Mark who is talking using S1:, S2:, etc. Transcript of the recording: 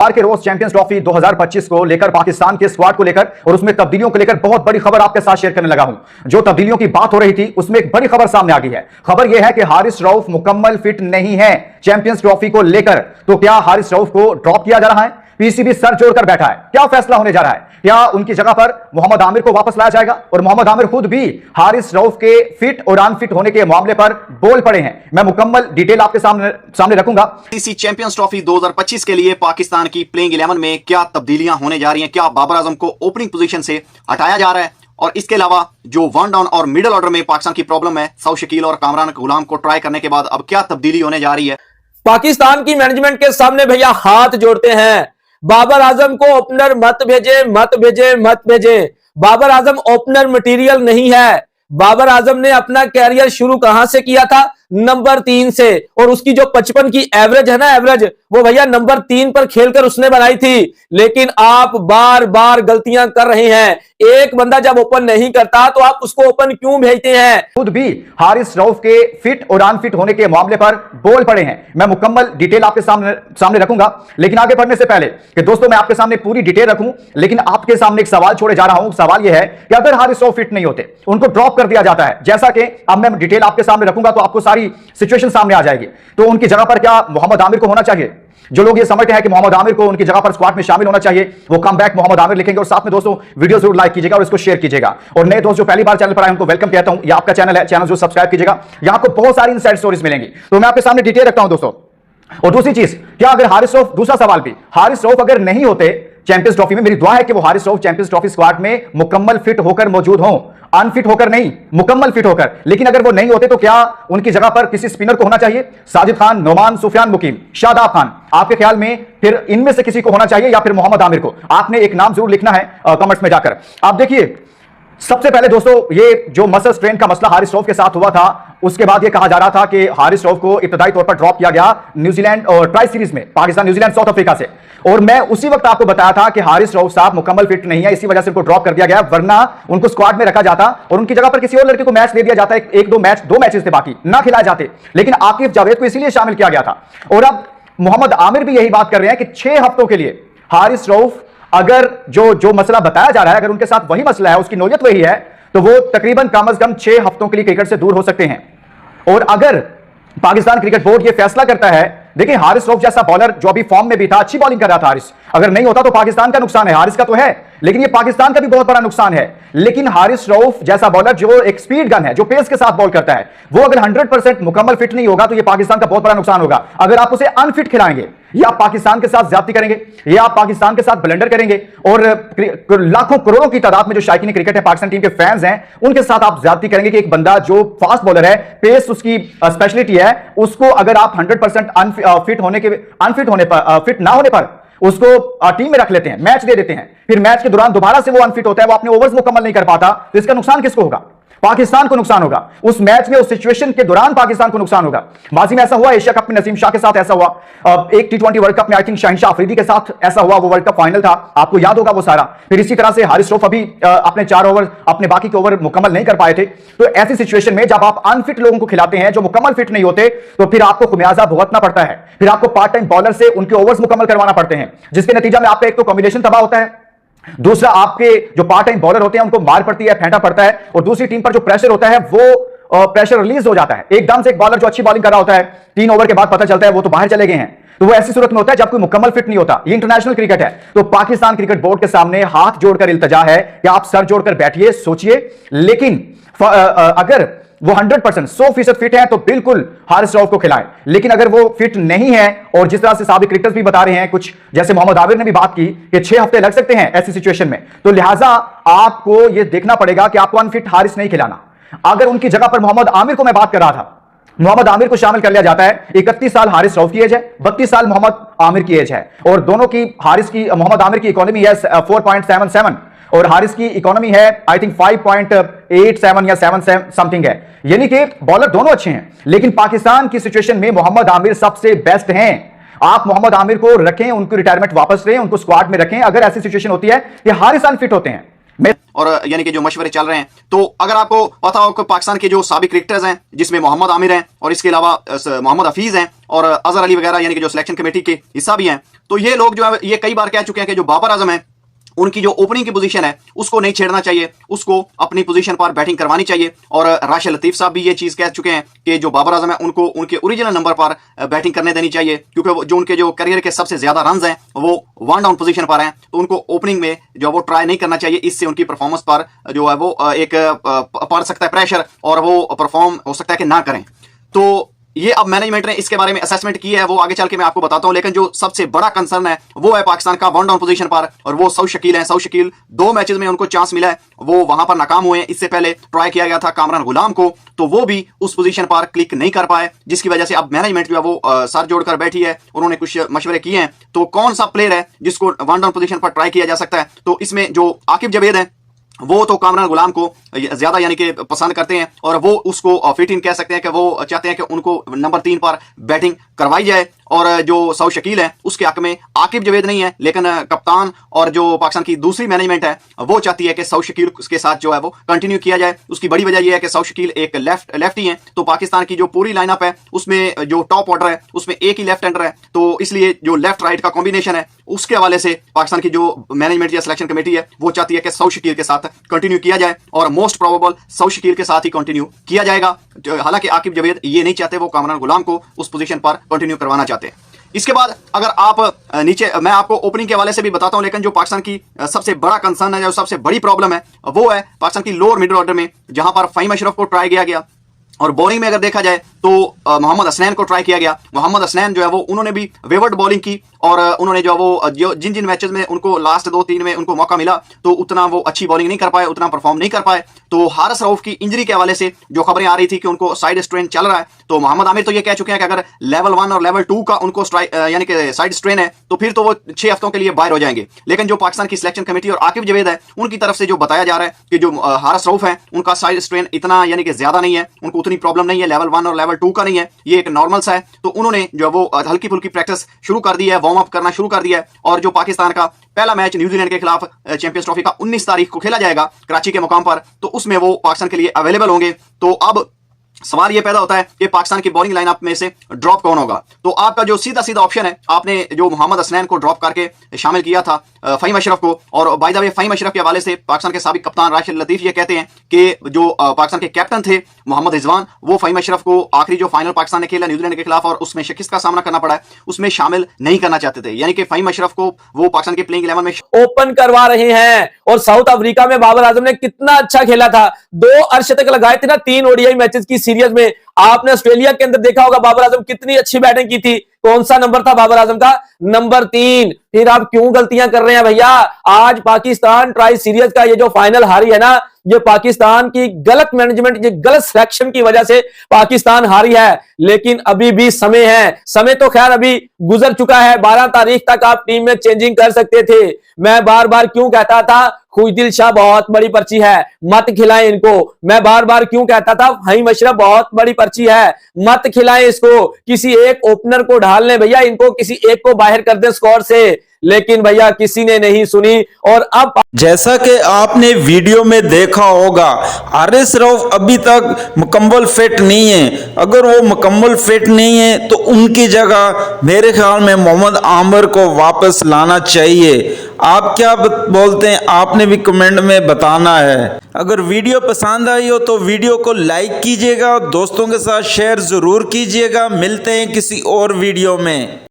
S1: बार के रोज champions trophy 2025 को लेकर पाकिस्तान के स्क्वाड को लेकर और उसमें तब्दीलियों को लेकर बहुत बड़ी खबर आपके साथ शेयर करने लगा हूं। जो तब्दीलियों की बात हो रही थी उसमें एक बड़ी खबर सामने आ गई है। खबर यह है कि हारिस रऊफ मुकम्मल फिट नहीं है चैंपियंस ट्रॉफी को लेकर। तो क्या हारिस रऊफ को ड्रॉप किया जा रहा है? पीसीबी सर जोड़कर बैठा है। क्या फैसला होने जा रहा है? क्या उनकी जगह पर मोहम्मद आमिर को वापस लाया जाएगा? और मोहम्मद आमिर खुद भी हारिस रऊफ के फिट और अनफिट होने के मामले पर बोल पड़े हैं। मैं मुकम्मल डिटेल आपके सामने रखूंगा।
S2: इसी चैंपियंस ट्रॉफी 2025 के लिए पाकिस्तान की प्लेइंग 11 में क्या तब्दीलियां होने जा रही हैं? क्या बाबर आजम को ओपनिंग पोजीशन से हटाया जा रहा है? और इसके अलावा जो वन डाउन और मिडिल ऑर्डर में पाकिस्तान की प्रॉब्लम है, सऊद शकील और कामरान गुलाम को ट्राई करने के बाद अब क्या तब्दीली होने जा रही है?
S3: पाकिस्तान की मैनेजमेंट के सामने भैया हाथ जोड़ते हैं। बाबर आजम को ओपनर मत भेजे, मत भेजे, मत भेजे। बाबर आजम ओपनर मटेरियल नहीं है। बाबर आजम ने अपना कैरियर शुरू कहां से किया था? नंबर 3 से। और उसकी जो 55 की एवरेज है ना, एवरेज वो भैया नंबर 3 पर खेलकर उसने बनाई थी। लेकिन आप बार बार गलतियां कर रहे हैं। एक बंदा जब ओपन नहीं करता तो आप उसको ओपन क्यों भेजते हैं?
S1: खुद भी हारिस रऊफ के फिट और अनफिट होने के मामले पर बोल पड़े हैं। मैं मुकम्मल डिटेल आपके सामने रखूंगा। लेकिन आगे बढ़ने से पहले कि दोस्तों मैं आपके सामने पूरी डिटेल रखूं, लेकिन आपके सामने एक सवाल छोड़े जा रहा हूं। सवाल यह है कि अगर हारिस रऊफ फिट नहीं होते, उनको ड्रॉप कर दिया जाता है, जैसा कि अब मैं डिटेल आपके सामने रखूंगा तो आपको सारी सिचुएशन सामने आ जाएगी। तो उनकी जगह पर क्या मोहम्मद आमिर को होना चाहिए? जो लोग ये समझते हैं कि मोहम्मद आमिर को उनकी जगह पर स्क्वाड में शामिल होना चाहिए, वो कम बैक मोहम्मद आमिर लिखेंगे। और साथ में दोस्तों वीडियो जरूर लाइक कीजिएगा और इसको शेयर कीजिएगा। और नए दोस्त जो पहली बार चैनल पर आए उनको वेलकम कहता हूं। ये आपका चैनल है, चैनल जो सब्सक्राइब कीजिएगा। यहां आपको बहुत सारी इनसाइड स्टोरीज मिलेंगी। तो मैं आपके सामने डिटेल रखता हूं दोस्तों। और दूसरी चीज, क्या अगर हारिस रऊफ, दूसरा सवाल भी, हारिस रऊफ अगर नहीं होते चैंपियंस ट्रॉफी में, मेरी दुआ है कि वो Haris Rauf champions trophy squad में मुकम्मल फिट होकर मौजूद हों, अनफिट होकर नहीं, मुकम्मल फिट होकर। लेकिन अगर वो नहीं होते तो क्या उनकी जगह पर किसी स्पिनर को होना चाहिए? साजिद खान, नोमान, सुफियान मुकीम, शादाब खान, आपके ख्याल में फिर इनमें से किसी को होना चाहिए या फिर मोहम्मद आमिर को? आपने एक नाम जरूर लिखना है कमेंट्स में जाकर। आप देखिए, सबसे पहले दोस्तों ये जो मसल स्ट्रेन का मसला हारिस रऊफ के साथ हुआ था, उसके बाद ये कहा जा रहा था कि हारिस रऊफ को इब्तदाई तौर पर ड्रॉप किया गया न्यूजीलैंड और ट्राई सीरीज में, पाकिस्तान, न्यूजीलैंड, साउथ अफ्रीका से। और मैं उसी वक्त आपको बताया था कि हारिस रऊफ साहब मुकम्मल फिट नहीं है, इसी वजह से उनको ड्रॉप कर दिया गया, वरना उनको स्क्वाड में रखा जाता और उनकी जगह पर किसी और लड़के को मैच दे दिया जाता। दो मैचेस थे बाकी, ना खिलाए जाते, लेकिन आकिफ जावेद को इसीलिए शामिल किया गया था। और अब मोहम्मद आमिर भी यही बात कर रहे हैं कि 6 हफ्तों के लिए हारिस रऊफ, अगर जो मसला बताया जा रहा है, अगर उनके साथ वही मसला है, उसकी नौयत वही है, तो वो तकरीबन कम से कम 6 हफ्तों के लिए क्रिकेट से दूर हो सकते हैं। और अगर पाकिस्तान क्रिकेट बोर्ड ये फैसला करता है, देखिए हारिस रऊफ जैसा बॉलर जो अभी फॉर्म में भी था, अच्छी बॉलिंग कर रहा था हारिस, अगर नहीं होता तो पाकिस्तान का नुकसान है, हारिस का तो है, लेकिन ये पाकिस्तान का भी बहुत बड़ा नुकसान है। लेकिन हारिस रऊफ जैसा बॉलर जो एक स्पीड गन है, जो पेस के साथ बॉल करता है, वो अगर 100% मुकम्मल फिट नहीं होगा तो ये पाकिस्तान का बहुत बड़ा नुकसान होगा। अगर आप उसे अनफिट खिलाएंगे, या आप पाकिस्तान के साथ ज्यादती करेंगे, या आप पाकिस्तान के साथ ब्लंडर करेंगे, और लाखों करोड़ों की तादाद में जो शायकीन क्रिकेट है, पाकिस्तान टीम के फैंस हैं, उनके साथ आप ज्यादती करेंगे कि एक बंदा जो फास्ट बॉलर है, पेस उसकी स्पेशलिटी है, उसको अगर आप 100% फिट ना होने पर उसको टीम में रख लेते हैं, मैच दे देते हैं, फिर मैच के दौरान दोबारा से वो अनफिट होता है, वो अपने ओवर्स मुकम्मल नहीं कर पाता, तो इसका नुकसान किसको होगा? पाकिस्तान को नुकसान होगा। उस मैच में, उस सिचुएशन के दौरान पाकिस्तान को नुकसान होगा। माजी में ऐसा हुआ, एशिया कप में नसीम शाह के साथ ऐसा हुआ, एक T20 वर्ल्ड कप में आई थिंक शहनशाह अफरीदी के साथ ऐसा हुआ, वो वर्ल्ड कप फाइनल था, आपको याद होगा वो सारा। फिर इसी तरह से हारिस रऊफ अभी अपने 4 ओवर, अपने बाकी के ओवर मुकम्मल नहीं कर पाए थे। तो ऐसी सिचुएशन में जब आप अनफिट लोगों को खिलाते हैं, जो मुकम्मल फिट नहीं होते, तो फिर आपको खुमियाजा भुगतना पड़ता है। फिर आपको पार्ट टाइम बॉलर से उनके ओवर्स मुकम्मल करवाना पड़ते हैं, जिसके नतीजा में आपका एक तो कॉम्बिनेशन तबाह होता है, दूसरा आपके जो पार्ट टाइम बॉलर होते हैं उनको मार पड़ती है, फेंटा पड़ता है, और दूसरी टीम पर जो प्रेशर होता है वो प्रेशर रिलीज हो जाता है। एकदम से एक बॉलर जो अच्छी बॉलिंग कर रहा होता है, 3 ओवर के बाद पता चलता है वो तो बाहर चले गए हैं। तो वो ऐसी सूरत में होता है जब कोई मुकम्मल फिट नहीं होता। ये इंटरनेशनल क्रिकेट है। तो पाकिस्तान क्रिकेट बोर्ड के सामने हाथ जोड़कर इल्तिजा है कि आप सर जोड़कर बैठिए, सोचिए। लेकिन अगर वो 100% 100% फिट है तो बिल्कुल हारिस रऊफ को खिलाएं। लेकिन अगर वो फिट नहीं है, और जिस तरह से साबिक क्रिकेटर्स भी बता रहे हैं, कुछ जैसे मोहम्मद आमिर ने भी बात की कि 6 हफ्ते लग सकते हैं ऐसी सिचुएशन में, तो लिहाजा आपको यह देखना पड़ेगा कि आपको अनफिट हारिस नहीं खिलाना। अगर उनकी जगह पर मोहम्मद आमिर को मैं बात कर रहा था, मोहम्मद आमिर को शामिल कर लिया जाता है। 31 साल हारिस रऊफ की एज है, 32 साल मोहम्मद आमिर की एज है, और दोनों की, मोहम्मद आमिर की इकोनॉमी है 4.77 और हारिस की इकोनॉमी है आई थिंक 5.87 या 7 समथिंग है। यानी कि बॉलर दोनों अच्छे हैं, लेकिन पाकिस्तान की सिचुएशन में मोहम्मद आमिर सबसे बेस्ट हैं। आप मोहम्मद आमिर को रखें, उनको रिटायरमेंट वापस लें, उनको स्क्वाड में रखें। अगर ऐसी सिचुएशन होती है कि हारिस अनफिट होते हैं,
S2: और यानी कि जो मशवरे चल रहे हैं, तो अगर आपको पता हो कि पाकिस्तान के जो साबिक क्रिकेटर्स हैं, जिसमें मोहम्मद आमिर हैं और इसके अलावा मोहम्मद हफीज हैं और अजहर अली वगैरह, यानी कि जो सिलेक्शन कमेटी के हिस्सा भी हैं, तो ये लोग जो है ये कई बार कह चुके हैं कि जो बाबर आजम है उनकी जो ओपनिंग की पोजीशन है उसको नहीं छेड़ना चाहिए, उसको अपनी पोजीशन पर बैटिंग करवानी चाहिए। और राशिद लतीफ साहब भी ये चीज कह चुके हैं कि जो बाबर आजम है उनको उनके ओरिजिनल नंबर पर बैटिंग करने देनी चाहिए, क्योंकि जो उनके जो करियर के सबसे ज्यादा रन हैं वो वन डाउन पोजीशन पर हैं, तो उनको ओपनिंग में जो वो ट्राई नहीं करना चाहिए। इससे उनकी परफॉर्मेंस पर जो है वो एक पड़ सकता है प्रेशर और वो परफॉर्म हो सकता है कि ना करें। तो ये अब मैनेजमेंट ने इसके बारे में असेसमेंट की है, वो आगे चल के मैं आपको बताता हूं। लेकिन जो सबसे बड़ा कंसर्न है वो है पाकिस्तान का वन डाउन पोजीशन पर, और वो सऊद शकील है। सऊद शकील 2 मैचेस में उनको चांस मिला है, वो वहां पर नाकाम हुए हैं। इससे पहले ट्राई किया गया था कामरान गुलाम को, तो वो भी उस पोजीशन पर क्लिक नहीं कर पाए, जिसकी वजह से अब मैनेजमेंट जो है वो सर जोड़कर बैठी है। उन्होंने कुछ मशवरे किए हैं, तो कौन सा प्लेयर है जिसको वन डाउन पोजीशन पर ट्राई किया जा सकता है। तो इसमें जो आकिब जवेद है वो तो कामरान गुलाम को ज्यादा यानी कि पसंद करते हैं, और वो उसको फिट इन कह सकते हैं कि वो चाहते हैं कि उनको नंबर 3 पर बैटिंग करवाई जाए। और जो सऊद शकील है उसके हक में आकिब जवेद नहीं है, लेकिन कप्तान और जो पाकिस्तान की दूसरी मैनेजमेंट है वो चाहती है कि सऊद शकील के साथ जो है वो कंटिन्यू किया जाए। उसकी बड़ी वजह यह है कि सऊद शकील एक लेफ्टी है, तो पाकिस्तान की जो पूरी लाइनअप है उसमें जो टॉप ऑर्डर है उसमें एक ही लेफ्ट हैंडर है, तो इसलिए जो लेफ्ट राइट का कॉम्बिनेशन है उसके हवाले से पाकिस्तान की जो मैनेजमेंट या सिलेक्शन कमेटी है वो चाहती है कि सऊद शकील के साथ कंटिन्यू किया जाए, और मोस्ट प्रोबेबल सऊद शकील के साथ ही कंटिन्यू किया जाएगा। हालांकि आकिब जवेद ये नहीं चाहते, वो कामरान गुलाम को उस पोजीशन पर कंटिन्यू करवाना चाहते हैं। इसके बाद अगर आप नीचे, मैं आपको ओपनिंग के हवाले से भी बताता हूं, लेकिन जो पाकिस्तान की सबसे बड़ा कंसर्न है, जो सबसे बड़ी प्रॉब्लम है वो है पाकिस्तान की लोअर मिडिल ऑर्डर में, जहां पर फ़हीम अशरफ को ट्राई किया गया, और बॉलिंग में अगर देखा जाए तो मोहम्मद हसनैन को ट्राई किया गया। मोहम्मद हसनैन जो है वो उन्होंने भी वेवर्ड बॉलिंग की, और उन्होंने जो वो जिन जिन मैचेस में उनको लास्ट 2-3 में उनको मौका मिला तो उतना वो अच्छी बॉलिंग नहीं कर पाए, उतना परफॉर्म नहीं कर पाए। तो हारिस रऊफ की इंजरी के हवाले से जो खबरें आ रही थी कि उनको साइड स्ट्रेन चल रहा है, तो मोहम्मद आमिर तो ये कह चुके हैं कि अगर लेवल 1 और लेवल 2 का उनको यानी कि साइड स्ट्रेन है तो फिर तो वो 6 हफ्तों के लिए बाहर हो जाएंगे। लेकिन जो पाकिस्तान की सिलेक्शन कमेटी और आकिब जवेद है उनकी तरफ से जो बताया जा रहा है कि जो हारिस रऊफ है उनका साइड स्ट्रेन इतना यानी कि ज्यादा नहीं है, उनको उतनी प्रॉब्लम नहीं है, लेवल 1 और लेवल 2 का नहीं है, ये एक नॉर्मल सा है। तो उन्होंने जो वो हल्की फुल्की प्रैक्टिस शुरू कर दी है, वार्म अप करना शुरू कर दिया है, और जो पाकिस्तान का पहला मैच न्यूजीलैंड के खिलाफ चैंपियंस ट्रॉफी का 19 तारीख को खेला जाएगा कराची के मुकाम पर, तो उसमें वो पाकिस्तान के लिए अवेलेबल होंगे। तो अब सवाल यह पैदा होता है कि पाकिस्तान की बॉलिंग लाइनअप में से ड्रॉप कौन होगा। तो आपका जो सीधा सीधा ऑप्शन है, आपने जो मोहम्मद हसनैन को ड्रॉप करके शामिल किया था फ़हीम अशरफ को, और by the way Fahim Ashraf के हवाले से पाकिस्तान के साबिक कप्तान राशिद लतीफ ये कहते हैं कि जो पाकिस्तान के कैप्टन थे मोहम्मद रिजवान, वो फ़हीम अशरफ को आखिरी जो फाइनल पाकिस्तान ने खेला न्यूजीलैंड के खिलाफ और उसमें शिकस्त का सामना करना पड़ा है, उसमें शामिल नहीं करना चाहते थे, यानी कि फ़हीम अशरफ को वो पाकिस्तान के प्लेइंग 11 में
S3: ओपन करवा रहे हैं। और साउथ अफ्रीका में बाबर आजम ने कितना अच्छा खेला था, 2 अर्धशतक लगाए थे ना 3 ओडीआई मैचेस की सीरीज में। आपने ऑस्ट्रेलिया के अंदर देखा होगा बाबर आजम कितनी अच्छी बैटिंग की थी। कौन सा नंबर था बाबर आजम का? नंबर 3। फिर आप क्यों गलतियां कर रहे हैं भैया? आज पाकिस्तान ट्राई सीरीज का ये जो फाइनल हारी है ना, ये पाकिस्तान की गलत मैनेजमेंट, ये गलत सिलेक्शन की वजह से पाकिस्तान हारी है। लेकिन अभी भी समय है, समय तो खैर अभी गुजर चुका है। 12 तारीख तक आप टीम में चेंजिंग कर सकते थे। मैं बार बार क्यों कहता था खुशदिल शाह बहुत बड़ी पर्ची है, मत खिलाएं इनको। मैं बार बार क्यों कहता था फ़हीम अशरफ बहुत बड़ी पर्ची है, मत खिलाएं इसको। किसी एक ओपनर को ढाल लें भैया, इनको किसी एक को बाहर कर दें स्कोर से। लेकिन भैया किसी ने नहीं सुनी। और अब
S4: जैसा कि आपने वीडियो में देखा होगा, हारिस रऊफ अभी तक मुकम्मल फिट नहीं है। अगर वो मुकम्मल फिट नहीं है तो उनकी जगह मेरे ख्याल में मोहम्मद आमिर को वापस लाना चाहिए। आप क्या बोलते हैं? आपने भी कमेंट में बताना है। अगर वीडियो पसंद आई हो तो वीडियो को लाइक कीजिएगा, दोस्तों के साथ शेयर जरूर कीजिएगा। मिलते हैं किसी और वीडियो में।